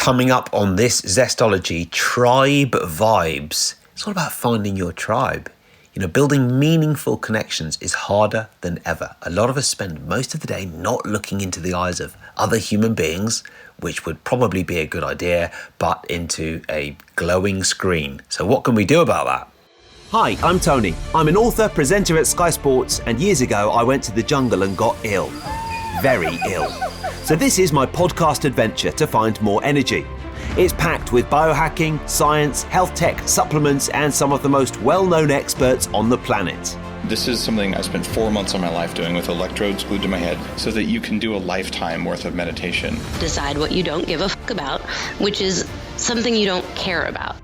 Coming up on this Zestology, tribe vibes. It's all about finding your tribe. Building meaningful connections is harder than ever. A lot of us spend most of the day not looking into the eyes of other human beings, which would probably be a good idea, but into a glowing screen. So what can we do about that? Hi, I'm Tony. I'm an author, presenter at Sky Sports, and years ago I went to the jungle and got ill. Very ill. So this is my podcast adventure to find more energy. It's packed with biohacking, science, health tech, supplements, and some of the most well-known experts on the planet. This is something I spent 4 months of my life doing with electrodes glued to my head so that you can do a lifetime worth of meditation. Decide what you don't give a fuck about, which is something you don't care about.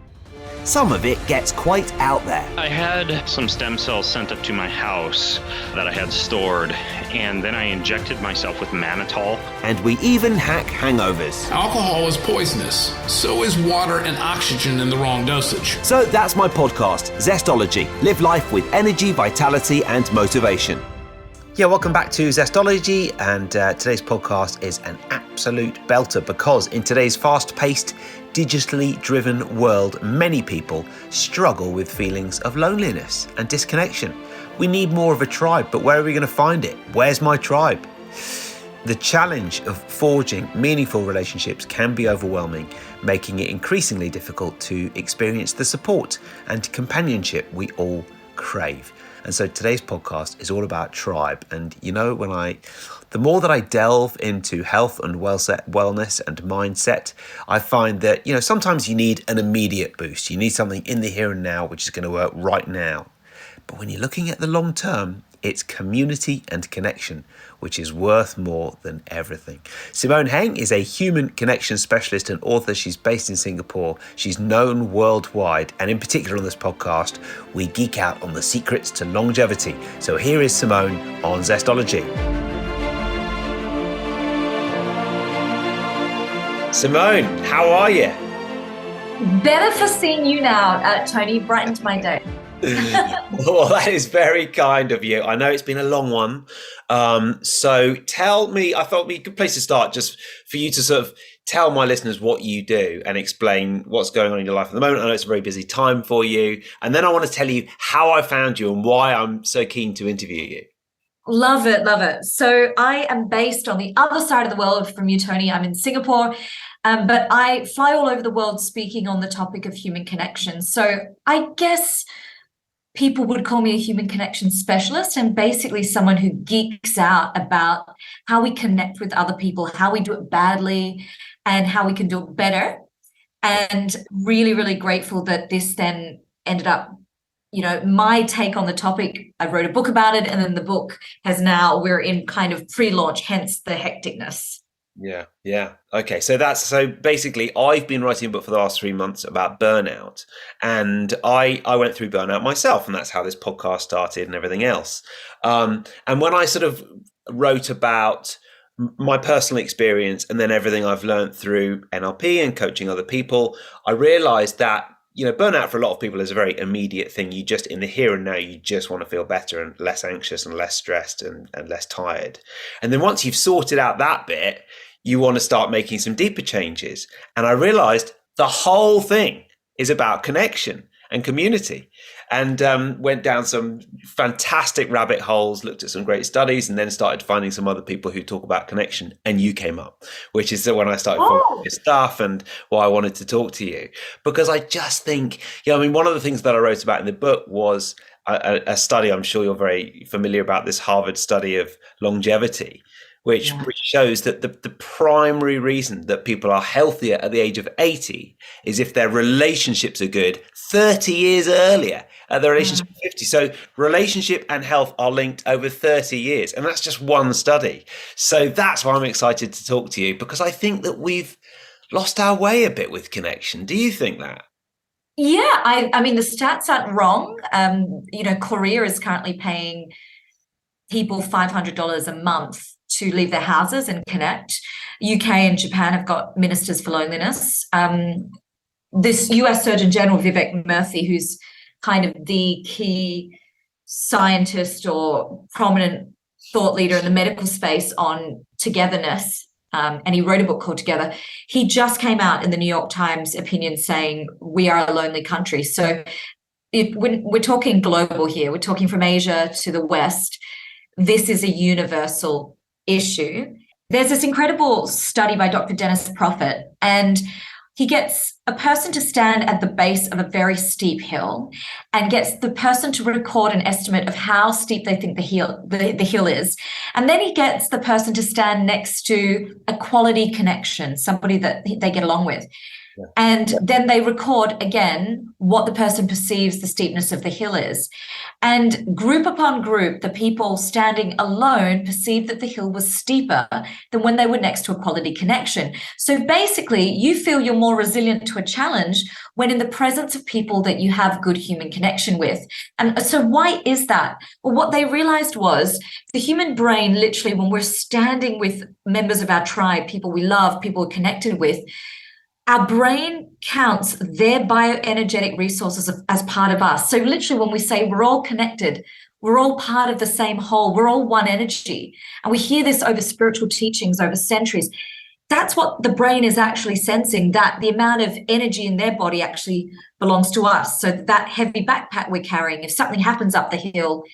Some of it gets quite out there. I had some stem cells sent up to my house that I had stored, and then I injected myself with mannitol. And we even hack hangovers. Alcohol is poisonous. So is water and oxygen in the wrong dosage. So that's my podcast, Zestology. Live life with energy, vitality, and motivation. Yeah, welcome back to Zestology, and today's podcast is an absolute belter because in today's fast-paced, digitally driven world, many people struggle with feelings of loneliness and disconnection. We need more of a tribe, but where are we going to find it? Where's my tribe? The challenge of forging meaningful relationships can be overwhelming, making it increasingly difficult to experience the support and companionship we all crave. And so today's podcast is all about tribe. And the more that I delve into health and wellness and mindset, I find that, sometimes you need an immediate boost. You need something in the here and now, which is going to work right now. But when you're looking at the long term, it's community and connection, which is worth more than everything. Simone Heng is a human connection specialist and author. She's based in Singapore. She's known worldwide. And in particular on this podcast, we geek out on the secrets to longevity. So here is Simone on Zestology. Simone, how are you? Better for seeing you now, Tony. Brightened my day. Well, that is very kind of you. I know it's been a long one. So tell me, I thought it'd be a good place to start just for you to sort of tell my listeners what you do and explain what's going on in your life at the moment. I know it's a very busy time for you. And then I want to tell you how I found you and why I'm so keen to interview you. Love it, love it. So I am based on the other side of the world from you, Tony. I'm in Singapore, but I fly all over the world speaking on the topic of human connection. So I guess people would call me a human connection specialist and basically someone who geeks out about how we connect with other people, how we do it badly and how we can do it better. And really, really grateful that this then ended up, my take on the topic. I wrote a book about it, and then the book we're in kind of pre-launch, hence the hecticness. Yeah. Okay. So basically I've been writing a book for the last 3 months about burnout, and I went through burnout myself, and that's how this podcast started and everything else. And when I sort of wrote about my personal experience and then everything I've learned through NLP and coaching other people, I realized that, burnout for a lot of people is a very immediate thing. You just, in the here and now, you just want to feel better and less anxious and less stressed and less tired. And then once you've sorted out that bit, you want to start making some deeper changes. And I realized the whole thing is about connection and community, and went down some fantastic rabbit holes, looked at some great studies, and then started finding some other people who talk about connection. And you came up, which is when I started following your stuff and why I wanted to talk to you. Because I just think, one of the things that I wrote about in the book was a study, I'm sure you're very familiar about this Harvard study of longevity, which shows that the primary reason that people are healthier at the age of 80 is if their relationships are good 30 years earlier at their relationship of 50. So relationship and health are linked over 30 years. And that's just one study. So that's why I'm excited to talk to you, because I think that we've lost our way a bit with connection. Do you think that? Yeah, I mean, the stats aren't wrong. Korea is currently paying people $500 a month to leave their houses and connect. UK and Japan have got ministers for loneliness. This US Surgeon General, Vivek Murthy, who's kind of the key scientist or prominent thought leader in the medical space on togetherness, and he wrote a book called Together. He just came out in the New York Times opinion saying we are a lonely country. So we're talking global here. We're talking from Asia to the West. This is a universal issue. There's this incredible study by Dr. Dennis Profit, and he gets a person to stand at the base of a very steep hill and gets the person to record an estimate of how steep they think the hill is. And then he gets the person to stand next to a quality connection, somebody that they get along with. And then they record again what the person perceives the steepness of the hill is. And group upon group, the people standing alone perceived that the hill was steeper than when they were next to a quality connection. So basically, you feel you're more resilient to a challenge when in the presence of people that you have good human connection with. And so why is that? Well, what they realized was the human brain, literally, when we're standing with members of our tribe, people we love, people we're connected with, our brain counts their bioenergetic resources as part of us. So literally when we say we're all connected, we're all part of the same whole, we're all one energy. And we hear this over spiritual teachings over centuries. That's what the brain is actually sensing, that the amount of energy in their body actually belongs to us. So that heavy backpack we're carrying, if something happens up the hill,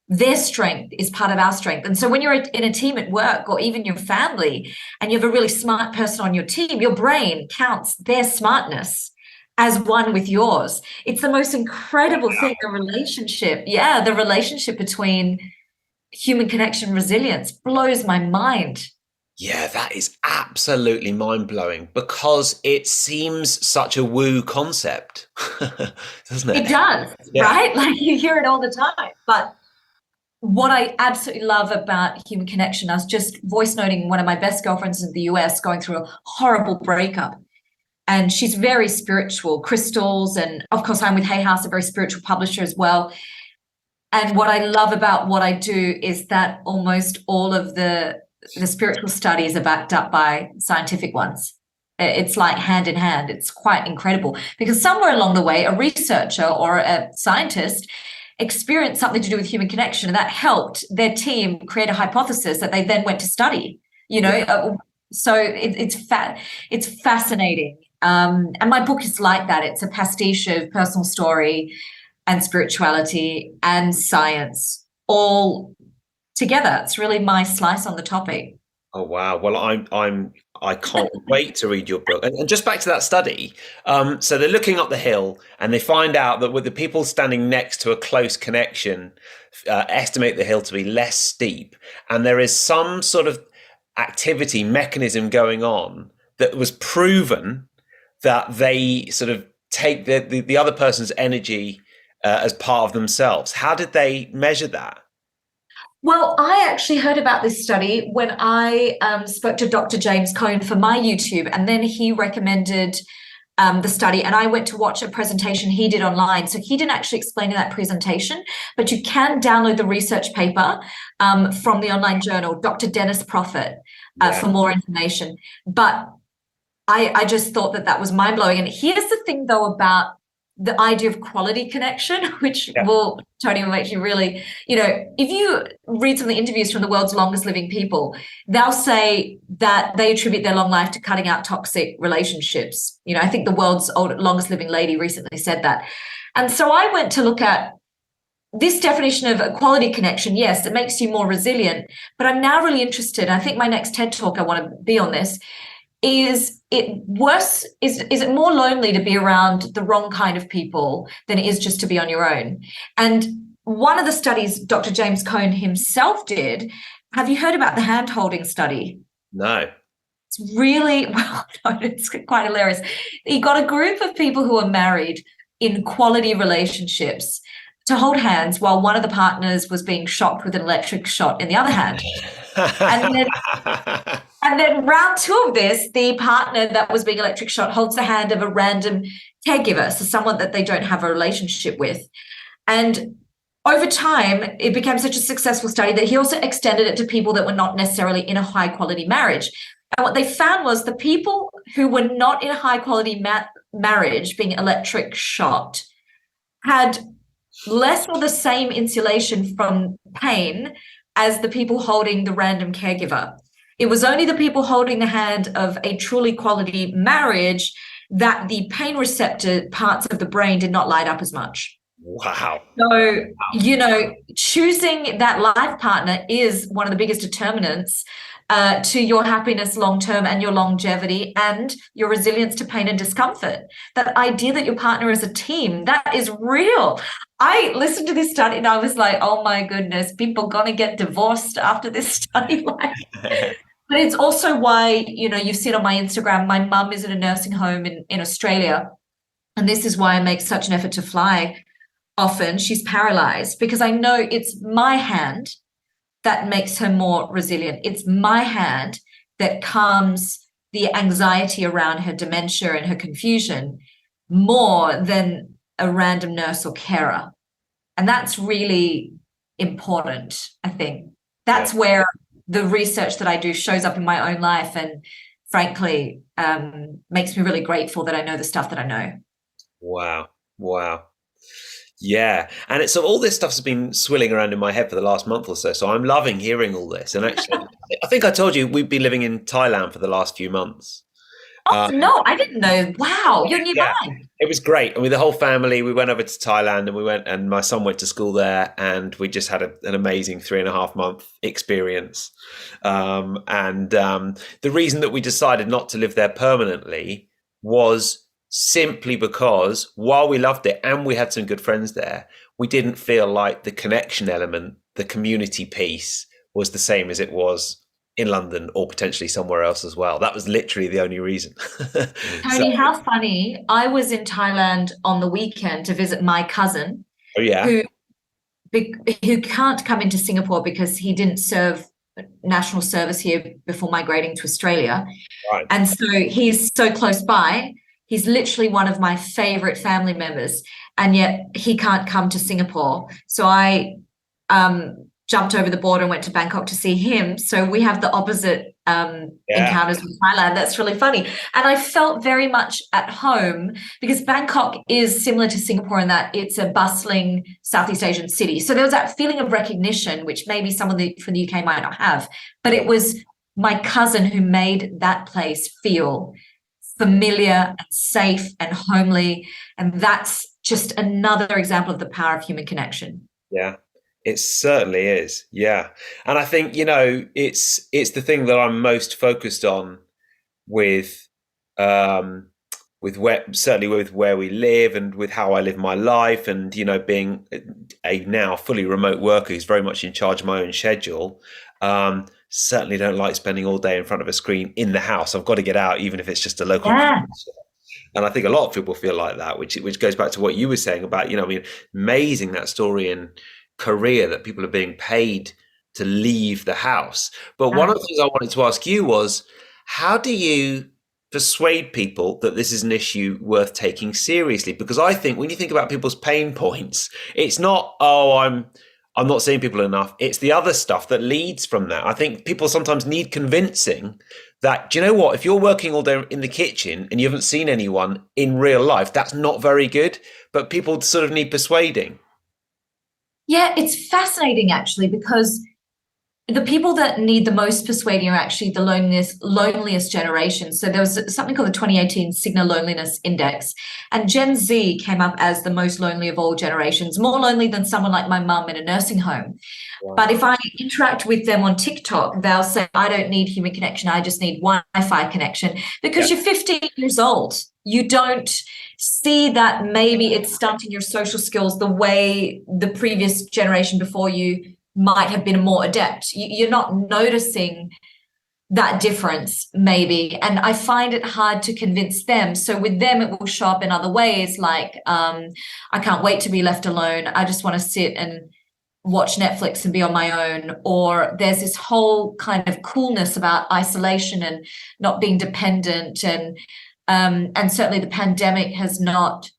their strength is part of our strength. And so when you're in a team at work or even your family and you have a really smart person on your team, your brain counts their smartness as one with yours. It's the most incredible thing, the relationship between human connection and resilience blows my mind. Yeah, that is absolutely mind-blowing because it seems such a woo concept, doesn't it? It does, right? Like you hear it all the time. But what I absolutely love about human connection, I was just voice noting one of my best girlfriends in the US going through a horrible breakup. And she's very spiritual, crystals. And of course, I'm with Hay House, a very spiritual publisher as well. And what I love about what I do is that almost all of the spiritual studies are backed up by scientific ones. It's like hand in hand. It's quite incredible because somewhere along the way, a researcher or a scientist experienced something to do with human connection, and that helped their team create a hypothesis that they then went to study. So it's fascinating. And my book is like that. It's a pastiche of personal story and spirituality and science all together. It's really my slice on the topic. Oh wow! Well, I can't wait to read your book. And just back to that study. So they're looking up the hill, and they find out that with the people standing next to a close connection, estimate the hill to be less steep, and there is some sort of activity mechanism going on that was proven that they sort of take the other person's energy as part of themselves. How did they measure that? Well, I actually heard about this study when I spoke to Dr. James Cohn for my YouTube, and then he recommended the study, and I went to watch a presentation he did online. So he didn't actually explain in that presentation, but you can download the research paper from the online journal, Dr. Dennis Profit, for more information. But I just thought that was mind-blowing. And here's the thing, though, about the idea of quality connection, which Tony will make you really, if you read some of the interviews from the world's longest living people, they'll say that they attribute their long life to cutting out toxic relationships. I think the world's longest living lady recently said that. And so I went to look at this definition of a quality connection. Yes, it makes you more resilient, but I'm now really interested. I think my next TED Talk, I want to be on this. Is it worse? Is it more lonely to be around the wrong kind of people than it is just to be on your own? And one of the studies Dr. James Cohn himself did, have you heard about the hand-holding study? No. It's really, it's quite hilarious. He got a group of people who are married in quality relationships to hold hands while one of the partners was being shocked with an electric shot in the other hand. And then round two of this, the partner that was being electric shot holds the hand of a random caregiver, so someone that they don't have a relationship with. And over time, it became such a successful study that he also extended it to people that were not necessarily in a high quality marriage. And what they found was the people who were not in a high quality marriage being electric shot had less or the same insulation from pain as the people holding the random caregiver. It was only the people holding the hand of a truly quality marriage that the pain receptor parts of the brain did not light up as much. Wow. So, choosing that life partner is one of the biggest determinants to your happiness long term and your longevity and your resilience to pain and discomfort. That idea that your partner is a team, that is real. I listened to this study and I was like, oh my goodness, people gonna get divorced after this study. But it's also why, you've seen on my Instagram, my mum is in a nursing home in Australia. And this is why I make such an effort to fly often. She's paralyzed because I know it's my hand that makes her more resilient. It's my hand that calms the anxiety around her dementia and her confusion more than a random nurse or carer. And that's really important, I think. That's where the research that I do shows up in my own life and frankly makes me really grateful that I know the stuff that I know. Wow. Yeah. And it's all this stuff's been swirling around in my head for the last month or so. So I'm loving hearing all this. And actually, I think I told you we've been living in Thailand for the last few months. Oh, no, I didn't know. Wow, you're nearby. Yeah, it was great. And with the whole family, we went over to Thailand and my son went to school there and we just had an amazing 3.5 month experience. The reason that we decided not to live there permanently was simply because while we loved it and we had some good friends there, we didn't feel like the connection element, the community piece was the same as it was in London or potentially somewhere else as well. That was literally the only reason. Tony, how funny. I was in Thailand on the weekend to visit my cousin. Oh, yeah. Who can't come into Singapore because he didn't serve national service here before migrating to Australia. Right. And so he's so close by. He's literally one of my favorite family members, and yet he can't come to Singapore. So I jumped over the border and went to Bangkok to see him. So we have the opposite encounters with Thailand. That's really funny. And I felt very much at home because Bangkok is similar to Singapore in that it's a bustling Southeast Asian city. So there was that feeling of recognition, which maybe someone from the UK might not have. But it was my cousin who made that place feel familiar and safe and homely. And that's just another example of the power of human connection. Yeah. It certainly is. Yeah. And I think, it's the thing that I'm most focused on with where we live and with how I live my life and, being a now fully remote worker who's very much in charge of my own schedule. Certainly don't like spending all day in front of a screen in the house. I've got to get out, even if it's just a local. Yeah. And I think a lot of people feel like that, which goes back to what you were saying about, amazing that story in Korea that people are being paid to leave the house. But one of the things I wanted to ask you was, how do you persuade people that this is an issue worth taking seriously? Because I think when you think about people's pain points, it's not, I'm not seeing people enough. It's the other stuff that leads from that. I think people sometimes need convincing that, do you know what, if you're working all day in the kitchen and you haven't seen anyone in real life, that's not very good. But people sort of need persuading. Yeah, it's fascinating actually, because the people that need the most persuading are actually the loneliest generation. So there was something called the 2018 Cigna Loneliness Index, and Gen Z came up as the most lonely of all generations, more lonely than someone like my mum in a nursing home. Wow. But if I interact with them on TikTok, they'll say, I don't need human connection, I just need Wi-Fi connection. Because you're 15 years old. You don't see that maybe it's stunting your social skills the way the previous generation before you might have been more adept. You're not noticing that difference maybe. And I find it hard to convince them. So with them, it will show up in other ways, like I can't wait to be left alone. I just want to sit and watch Netflix and be on my own. Or there's this whole kind of coolness about isolation and not being dependent. And certainly the pandemic has not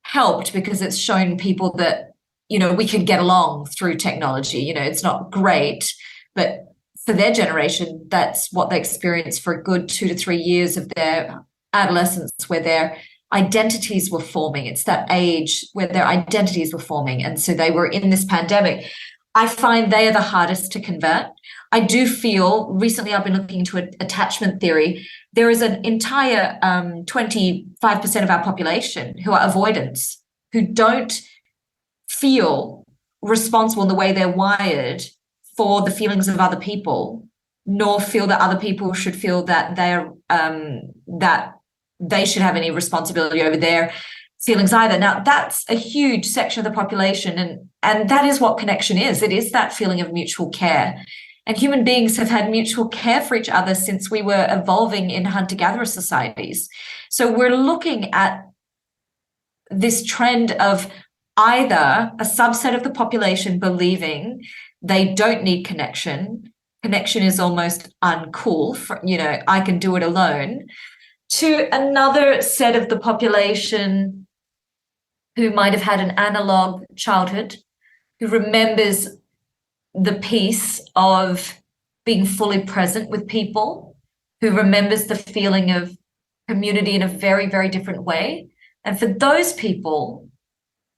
helped because it's shown people that, we can get along through technology. It's not great, but for their generation, that's what they experienced for a good 2 to 3 years of their adolescence, where their identities were forming. It's that age where their identities were forming. And so they were in this pandemic. I find they are the hardest to convert. I do feel recently I've been looking into attachment theory. There is an entire 25% of our population who are avoidants, who don't feel responsible in the way they're wired for the feelings of other people, nor feel that other people should feel that that they should have any responsibility over their feelings either. Now, that's a huge section of the population, and that is what connection is. It is that feeling of mutual care. And human beings have had mutual care for each other since we were evolving in hunter-gatherer societies. So we're looking at this trend of either a subset of the population believing they don't need connection. Connection is almost uncool, I can do it alone, to another set of the population who might have had an analog childhood, who remembers the peace of being fully present with people, who remembers the feeling of community in a very, very different way. And for those people,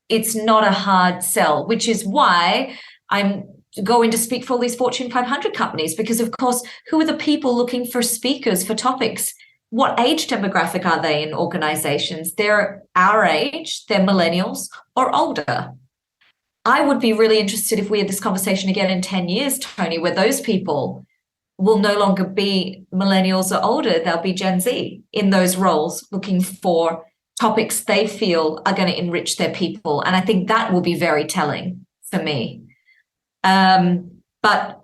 it's not a hard sell, which is why I'm going to speak for all these Fortune 500 companies, because, of course, who are the people looking for speakers for topics? What age demographic are they in organizations? They're our age, they're millennials or older. I would be really interested if we had this conversation again in 10 years, Tony, where those people will no longer be millennials or older. They'll be Gen Z in those roles, looking for topics they feel are going to enrich their people. And I think that will be very telling for me. But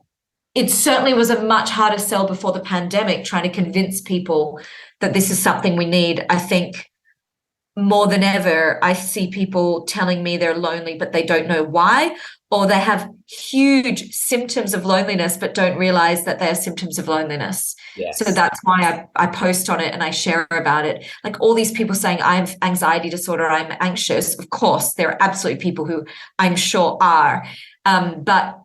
it certainly was a much harder sell before the pandemic, trying to convince people that this is something we need. I think more than ever, I see people telling me they're lonely, but they don't know why, or they have huge symptoms of loneliness, but don't realize that they're symptoms of loneliness. Yes. So that's why I post on it and I share about it. Like all these people saying, I have anxiety disorder, I'm anxious. Of course, there are absolutely people who I'm sure are, but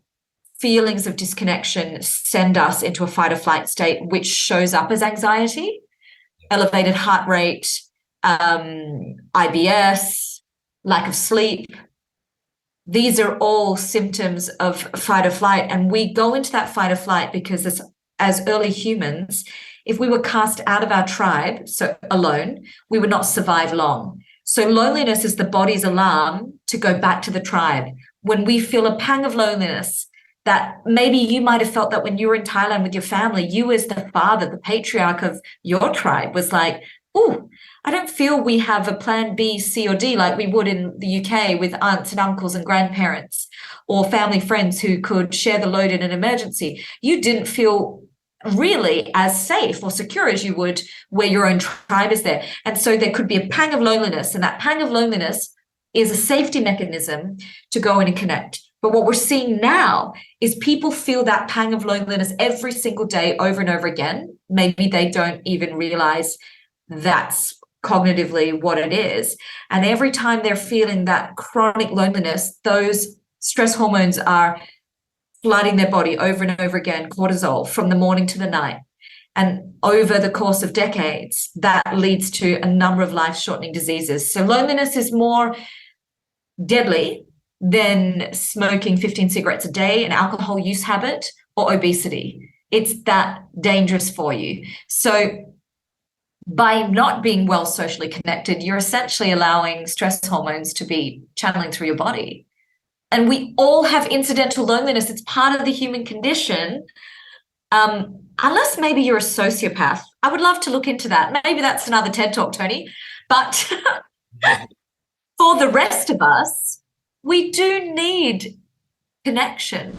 feelings of disconnection send us into a fight or flight state, which shows up as anxiety, elevated heart rate, IBS, lack of sleep. These are all symptoms of fight or flight. And we go into that fight or flight because as early humans, if we were cast out of our tribe, so alone, we would not survive long. So loneliness is the body's alarm to go back to the tribe. When we feel a pang of loneliness, that maybe you might have felt that when you were in Thailand with your family, you as the father, the patriarch of your tribe was like, oh, I don't feel we have a plan B, C, or D like we would in the UK with aunts and uncles and grandparents or family friends who could share the load in an emergency. You didn't feel really as safe or secure as you would where your own tribe is there. And so there could be a pang of loneliness, and that pang of loneliness is a safety mechanism to go in and connect. But what we're seeing now is people feel that pang of loneliness every single day over and over again. Maybe they don't even realize that's cognitively what it is. And every time they're feeling that chronic loneliness, those stress hormones are flooding their body over and over again, cortisol, from the morning to the night. And over the course of decades, that leads to a number of life-shortening diseases. So loneliness is more deadly than smoking 15 cigarettes a day, an alcohol use habit, or obesity. It's that dangerous for you. So by not being well socially connected, you're essentially allowing stress hormones to be channeling through your body. And we all have incidental loneliness. It's part of the human condition. Unless maybe you're a sociopath. I would love to look into that. Maybe that's another TED Talk, Tony. But for the rest of us, we do need connection.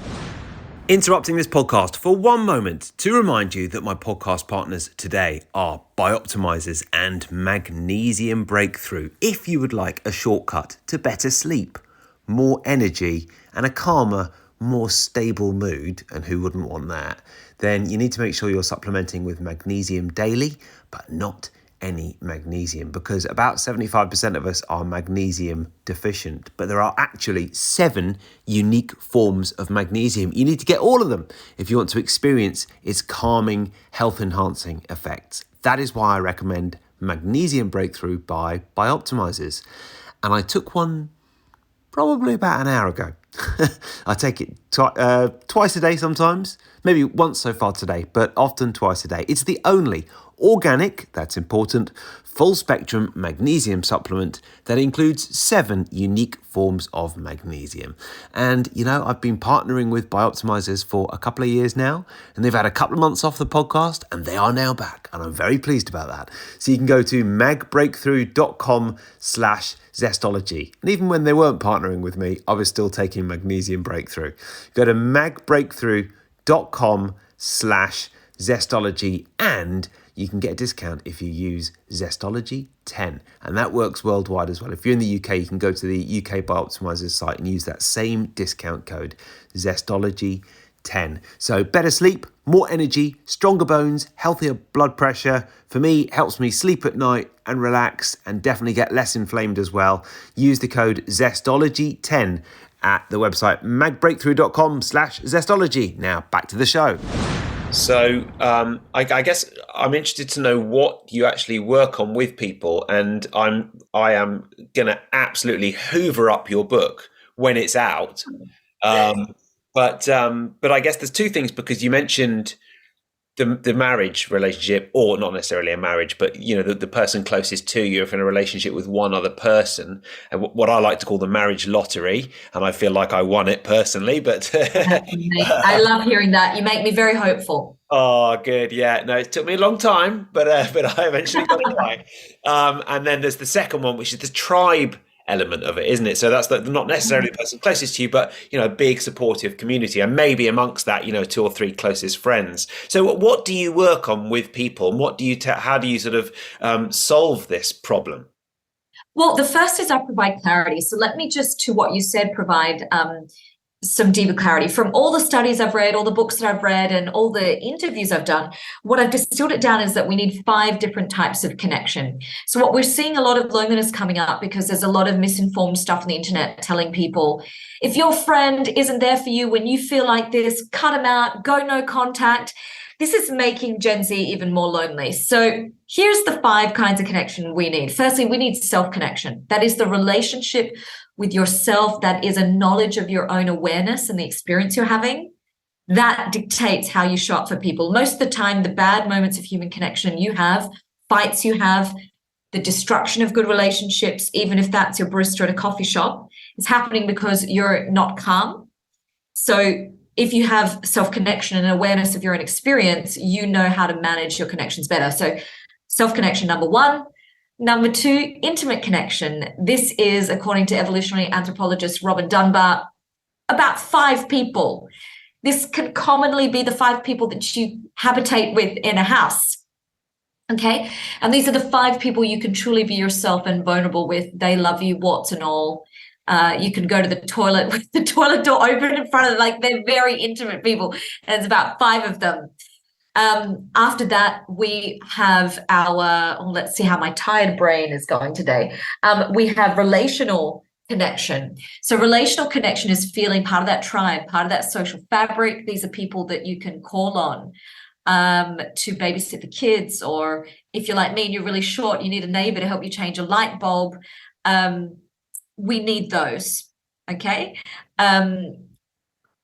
Interrupting this podcast for one moment to remind you that my podcast partners today are BiOptimizers and Magnesium Breakthrough. If you would like a shortcut to better sleep, more energy, and a calmer, more stable mood, and who wouldn't want that, then you need to make sure you're supplementing with magnesium daily, but not any magnesium, because about 75% of us are magnesium deficient, but there are actually 7 unique forms of magnesium. You need to get all of them if you want to experience its calming, health-enhancing effects. That is why I recommend Magnesium Breakthrough by BiOptimizers. And I took one probably about an hour ago. I take it twice a day sometimes, maybe once so far today, but often twice a day. It's the only organic, that's important, full spectrum magnesium supplement that includes 7 unique forms of magnesium. And, I've been partnering with BiOptimizers for a couple of years now, and they've had a couple of months off the podcast, and they are now back, and I'm very pleased about that. So you can go to magbreakthrough.com/zestology. And even when they weren't partnering with me, I was still taking Magnesium Breakthrough. Go to magbreakthrough.com/zestology, and you can get a discount if you use Zestology 10, and that works worldwide as well. If you're in the UK, you can go to the UK BiOptimizers site and use that same discount code, Zestology 10. So better sleep, more energy, stronger bones, healthier blood pressure. For me, it helps me sleep at night and relax, and definitely get less inflamed as well. Use the code Zestology 10 at the website magbreakthrough.com/zestology. Now back to the show. So I guess I'm interested to know what you actually work on with people, and I am going to absolutely hoover up your book when it's out. But I guess there's 2 things, because you mentioned the marriage relationship, or not necessarily a marriage, but the person closest to you, if in a relationship with one other person, and what I like to call the marriage lottery, and I feel like I won it personally. But I love hearing that. You make me very hopeful. Oh, good. Yeah, no, it took me a long time, but I eventually got it right. And then there's the second one, which is the tribe element of it, isn't it? So that's not necessarily the person closest to you, but a big supportive community, and maybe amongst that 2 or 3 closest friends. So what do you work on with people, and what do you how do you sort of solve this problem? Well, the first is I provide clarity. So let me just, to what you said, provide some deeper clarity. From all the studies I've read, all the books that I've read, and all the interviews I've done, what I've distilled it down is that we need 5 different types of connection. So what we're seeing a lot of loneliness coming up, because there's a lot of misinformed stuff on the internet telling people, if your friend isn't there for you when you feel like this, cut them out, go no contact. This is making Gen Z even more lonely. So here's the 5 kinds of connection we need. Firstly, we need self-connection. That is the relationship with yourself, that is a knowledge of your own awareness and the experience you're having. That dictates how you show up for people. Most of the time, the bad moments of human connection you have, fights you have, the destruction of good relationships, even if that's your barista at a coffee shop, is happening because you're not calm. So if you have self-connection and awareness of your own experience, you know how to manage your connections better. So self-connection, number 1. Number 2, intimate connection. This is, according to evolutionary anthropologist Robin Dunbar, about 5 people. This can commonly be the 5 people that you habitate with in a house. Okay? And these are the 5 people you can truly be yourself and vulnerable with. They love you, warts and all. You can go to the toilet with the toilet door open in front of them. They're very intimate people. And it's about 5 of them. After that, we have let's see how my tired brain is going today. We have relational connection. So relational connection is feeling part of that tribe, part of that social fabric. These are people that you can call on to babysit the kids, or if you're like me and you're really short, you need a neighbor to help you change a light bulb. We need those, okay?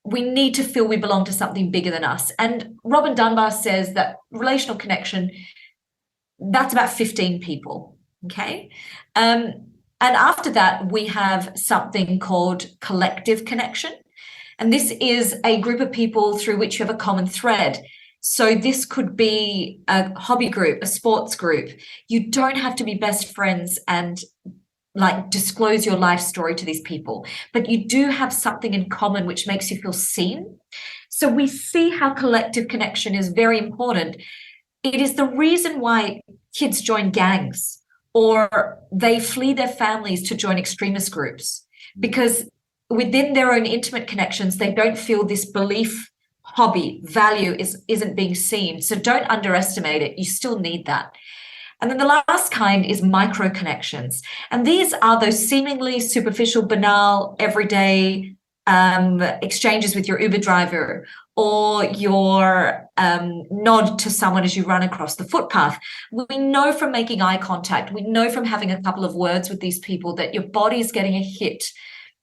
We need to feel we belong to something bigger than us. And Robin Dunbar says that relational connection, that's about 15 people, okay? And after that, we have something called collective connection. And this is a group of people through which you have a common thread. So this could be a hobby group, a sports group. You don't have to be best friends and disclose your life story to these people, but you do have something in common which makes you feel seen. So we see how collective connection is very important. It is the reason why kids join gangs or they flee their families to join extremist groups, because within their own intimate connections, they don't feel this belief, hobby, value isn't being seen. So don't underestimate it. You still need that. And then the last kind is micro connections. And these are those seemingly superficial, banal, everyday exchanges with your Uber driver, or your nod to someone as you run across the footpath. We know from making eye contact, we know from having a couple of words with these people that your body's getting a hit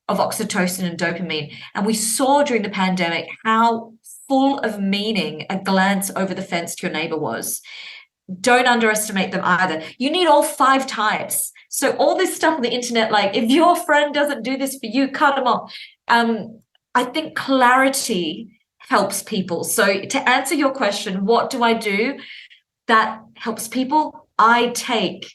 of oxytocin and dopamine. And we saw during the pandemic how full of meaning a glance over the fence to your neighbor was. Don't underestimate them either. You need all 5 types. So all this stuff on the internet, like if your friend doesn't do this for you, cut them off. I think clarity helps people. So to answer your question, what do I do that helps people? I take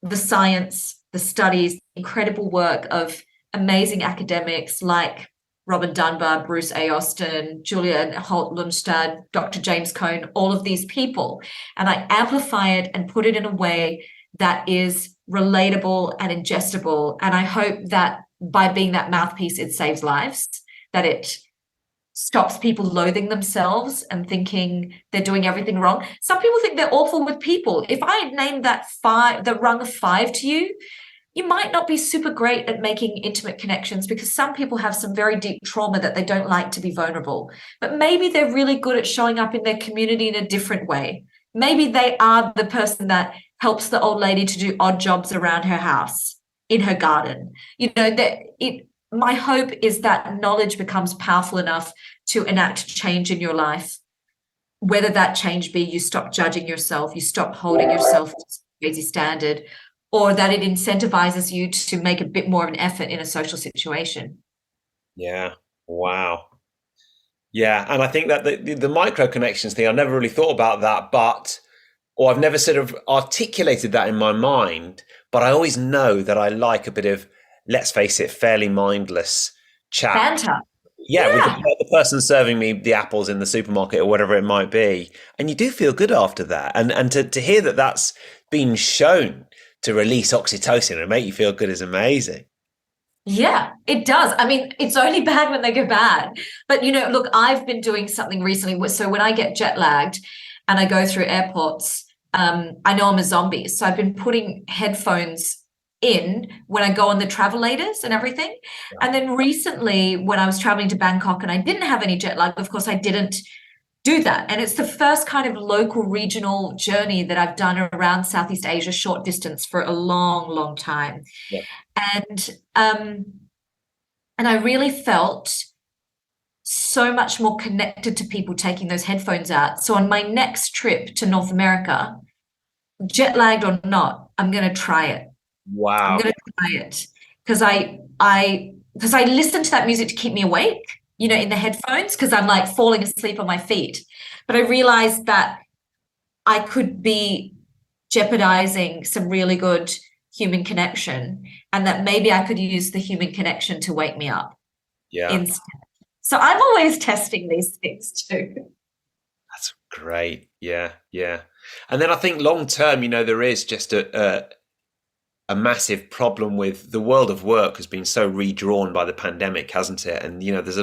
the science, the studies, incredible work of amazing academics like Robin Dunbar, Bruce A. Austin, Julia Holt-Lundstad, Dr. James Cone, all of these people, and I amplify it and put it in a way that is relatable and ingestible. And I hope that by being that mouthpiece, it saves lives, that it stops people loathing themselves and thinking they're doing everything wrong. Some people think they're awful with people. If I named that 5, the rung of 5 to you, you might not be super great at making intimate connections because some people have some very deep trauma that they don't like to be vulnerable. But maybe they're really good at showing up in their community in a different way. Maybe they are the person that helps the old lady to do odd jobs around her house, in her garden. You know, my hope is that knowledge becomes powerful enough to enact change in your life. Whether that change be you stop judging yourself, you stop holding yourself to a crazy standard, or that it incentivizes you to make a bit more of an effort in a social situation. Yeah. Wow. Yeah. And I think that the micro connections thing, I never really thought about that, or I've never sort of articulated that in my mind, but I always know that I like a bit of, let's face it, fairly mindless chat. Banter. Yeah, with the person serving me the apples in the supermarket or whatever it might be. And you do feel good after that. And to hear that that's been shown to release oxytocin and make you feel good is amazing. Yeah, it does. I mean, it's only bad when they go bad. But, you know, look, I've been doing something recently. So when I get jet lagged and I go through airports, I know I'm a zombie. So I've been putting headphones in when I go on the travelators and everything. Yeah. And then recently when I was traveling to Bangkok and I didn't have any jet lag, of course I didn't do that. And it's the first kind of local regional journey that I've done around Southeast Asia, short distance, for a long, long time. Yeah. And I really felt so much more connected to people taking those headphones out. So on my next trip to North America, jet lagged or not, I'm going to try it. Wow. I'm going to try it because I listen to that music to keep me awake, you know, in the headphones, because I'm like falling asleep on my feet. But I realized that I could be jeopardizing some really good human connection, and that maybe I could use the human connection to wake me up. Yeah. Instead. So I'm always testing these things too. That's great. Yeah. Yeah. And then I think long term, you know, there is just a massive problem with the world of work has been so redrawn by the pandemic, hasn't it? And, you know, there's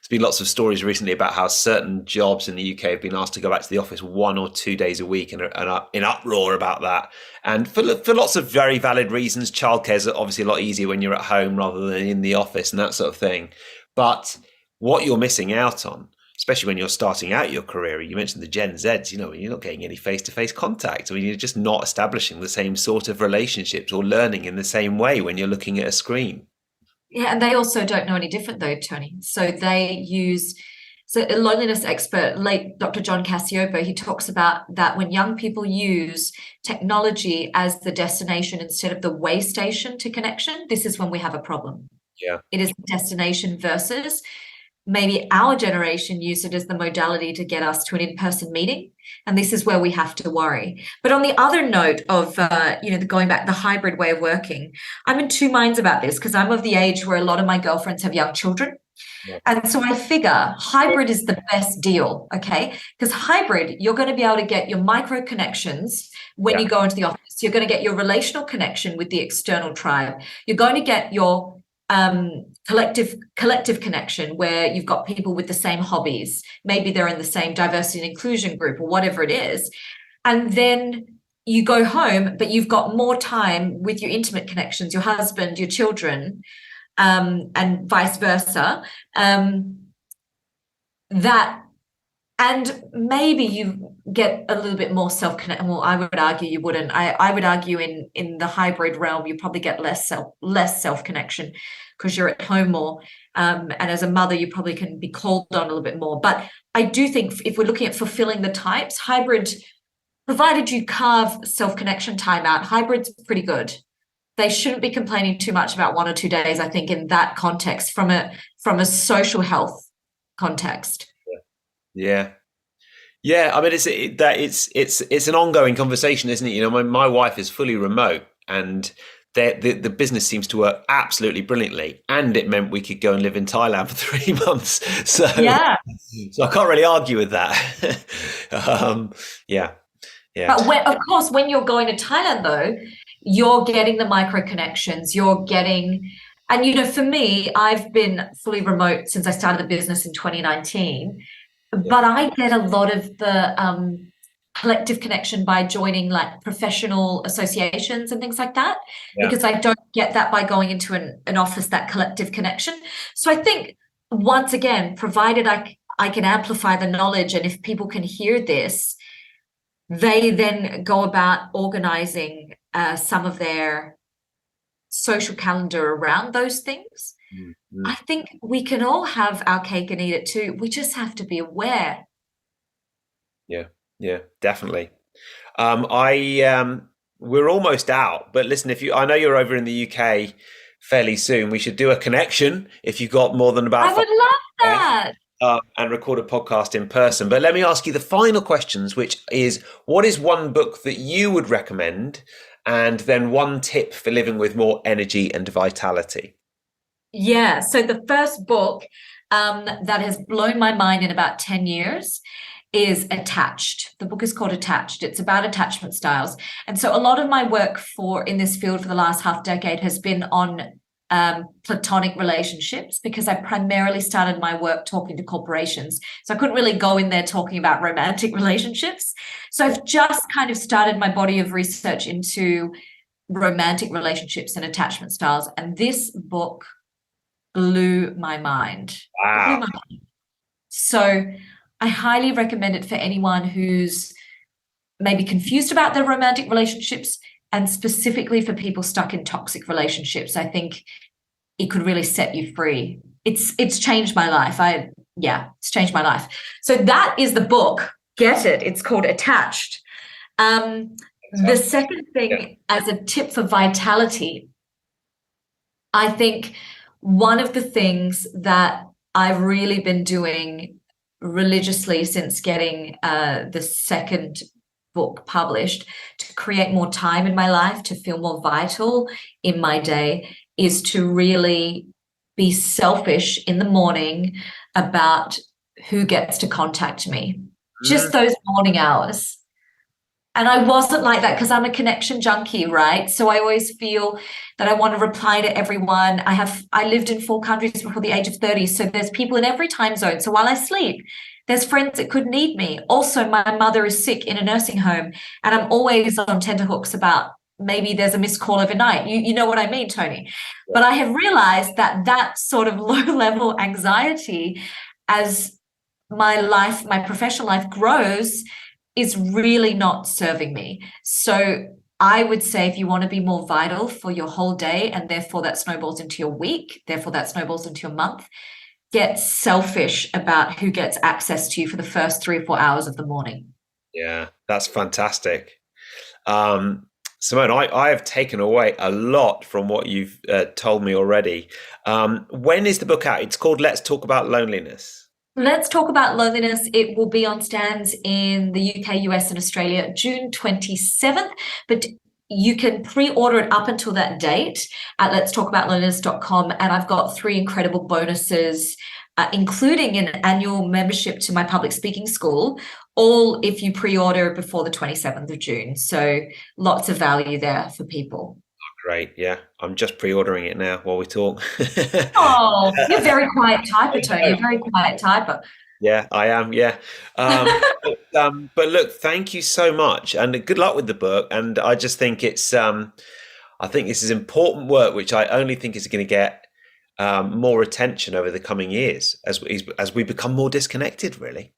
been lots of stories recently about how certain jobs in the UK have been asked to go back to the office 1 or 2 days a week and are in uproar about that. And for lots of very valid reasons, childcare is obviously a lot easier when you're at home rather than in the office and that sort of thing. But what you're missing out on, especially when you're starting out your career, you mentioned the Gen Zs, you know, you're not getting any face-to-face contact. I mean, you're just not establishing the same sort of relationships or learning in the same way when you're looking at a screen. Yeah, and they also don't know any different though, Tony. So a loneliness expert, late Dr. John Cassiopo, he talks about that when young people use technology as the destination instead of the way station to connection, this is when we have a problem. Yeah. It is destination versus maybe our generation use it as the modality to get us to an in-person meeting. And this is where we have to worry. But on the other note of, going back, the hybrid way of working, I'm in two minds about this because I'm of the age where a lot of my girlfriends have young children. Yeah. And so I figure hybrid is the best deal, okay? Because hybrid, you're going to be able to get your micro connections when you go into the office. You're going to get your relational connection with the external tribe. You're going to get your collective connection where you've got people with the same hobbies. Maybe they're in the same diversity and inclusion group or whatever it is. And then you go home, but you've got more time with your intimate connections, your husband, your children, and vice versa. And maybe you get a little bit more self-connect. Well, I would argue you wouldn't. I would argue in the hybrid realm, you probably get less self-connection. because you're at home more. And as a mother, you probably can be called on a little bit more. But I do think if we're looking at fulfilling the types, hybrid, provided you carve self-connection time out, hybrid's pretty good. They shouldn't be complaining too much about 1 or 2 days, I think, in that context, from a social health context. Yeah. Yeah, I mean, it's an ongoing conversation, isn't it? You know, my wife is fully remote, and the business seems to work absolutely brilliantly, and it meant we could go and live in Thailand for 3 months. So I can't really argue with that. Yeah. But of course, when you're going to Thailand, though, you're getting the micro connections. You're getting, and you know, for me, I've been fully remote since I started the business in 2019. But I get a lot of the collective connection by joining like professional associations and things like that, because I don't get that by going into an office, that collective connection. So I think, once again, provided I can amplify the knowledge, and if people can hear this, they then go about organizing some of their social calendar around those things. I think we can all have our cake and eat it too. We just have to be aware. Yeah, definitely. We're almost out, but listen, I know you're over in the UK fairly soon, we should do a connection if you've got more than about I would love that. And record a podcast in person. But let me ask you the final questions, which is, what is one book that you would recommend, and then one tip for living with more energy and vitality? Yeah, so the first book that has blown my mind in about 10 years is Attached. The book is called Attached. It's about attachment styles. And so a lot of my work in this field for the last half decade has been on platonic relationships, because I primarily started my work talking to corporations. So I couldn't really go in there talking about romantic relationships. So I've just kind of started my body of research into romantic relationships and attachment styles. And this book blew my mind. Wow. So I highly recommend it for anyone who's maybe confused about their romantic relationships, and specifically for people stuck in toxic relationships. I think it could really set you free. It's changed my life. It's changed my life. So that is the book. Get it. It's called Attached. The second thing, as a tip for vitality, I think one of the things that I've really been doing religiously since getting the second book published, to create more time in my life, to feel more vital in my day, is to really be selfish in the morning about who gets to contact me. Just those morning hours. And I wasn't like that because I'm a connection junkie, right? So I always feel that I want to reply to everyone. I lived in 4 countries before the age of 30. So there's people in every time zone. So while I sleep, there's friends that could need me. Also, my mother is sick in a nursing home, and I'm always on tenterhooks about maybe there's a missed call overnight. You know what I mean, Tony? Yeah. But I have realized that sort of low-level anxiety, as my professional life grows, is really not serving me. So I would say, if you want to be more vital for your whole day, and therefore that snowballs into your week, therefore that snowballs into your month, get selfish about who gets access to you for the first 3 or 4 hours of the morning. Yeah, that's fantastic. Simone, I have taken away a lot from what you've told me already. When is the book out? It's called Let's Talk About Loneliness. Let's Talk About Loneliness. It will be on stands in the UK, US, and Australia June 27th, but you can pre-order it up until that date at letstalkaboutloneliness.com. And I've got 3 incredible bonuses, including an annual membership to my public speaking school, all if you pre-order before the 27th of June. So lots of value there for people. Great. Yeah. I'm just pre-ordering it now while we talk. Oh, you're a very quiet typer, Tony. You're a very quiet typer. Yeah, I am. Yeah. But look, thank you so much, and good luck with the book. And I just think I think this is important work, which I only think is going to get more attention over the coming years as we become more disconnected, really.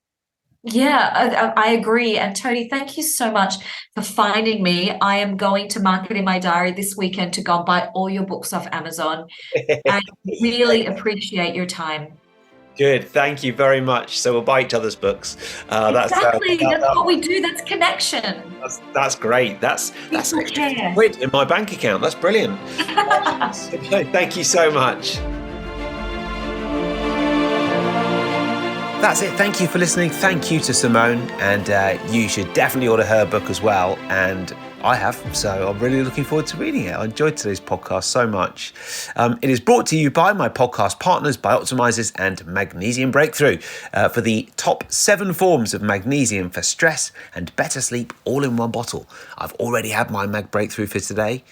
Yeah, I agree. And Tony, thank you so much for finding me. I am going to mark it in my diary this weekend to go and buy all your books off Amazon. I really appreciate your time. Good, thank you very much. So we'll buy each other's books. Exactly, that's what we do. That's connection. That's great. That's People extra care. quid in my bank account. That's brilliant. Thank you so much. That's it. Thank you for listening. Thank you to Simone, and you should definitely order her book as well. And I have, so I'm really looking forward to reading it. I enjoyed today's podcast so much. It is brought to you by my podcast partners, BiOptimizers and Magnesium Breakthrough, for the top 7 forms of magnesium for stress and better sleep, all in one bottle. I've already had my Mag Breakthrough for today,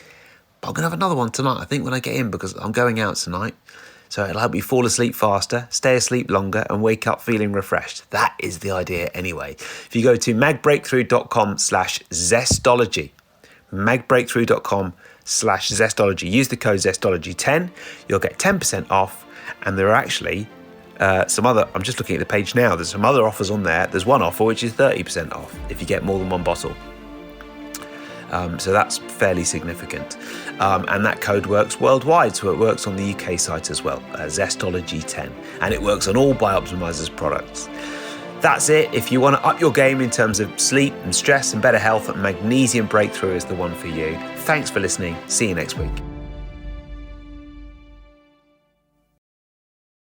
but I'm going to have another one tonight, I think, when I get in, because I'm going out tonight. So it'll help you fall asleep faster, stay asleep longer, and wake up feeling refreshed. That is the idea anyway. If you go to magbreakthrough.com/zestology, magbreakthrough.com/zestology, use the code zestology10, you'll get 10% off. And there are actually some other, I'm just looking at the page now, there's some other offers on there. There's one offer which is 30% off if you get more than one bottle. So that's fairly significant. And that code works worldwide, so it works on the UK site as well, Zestology10, and it works on all BiOptimizers products. That's it. If you want to up your game in terms of sleep and stress and better health, Magnesium Breakthrough is the one for you. Thanks for listening. See you next week.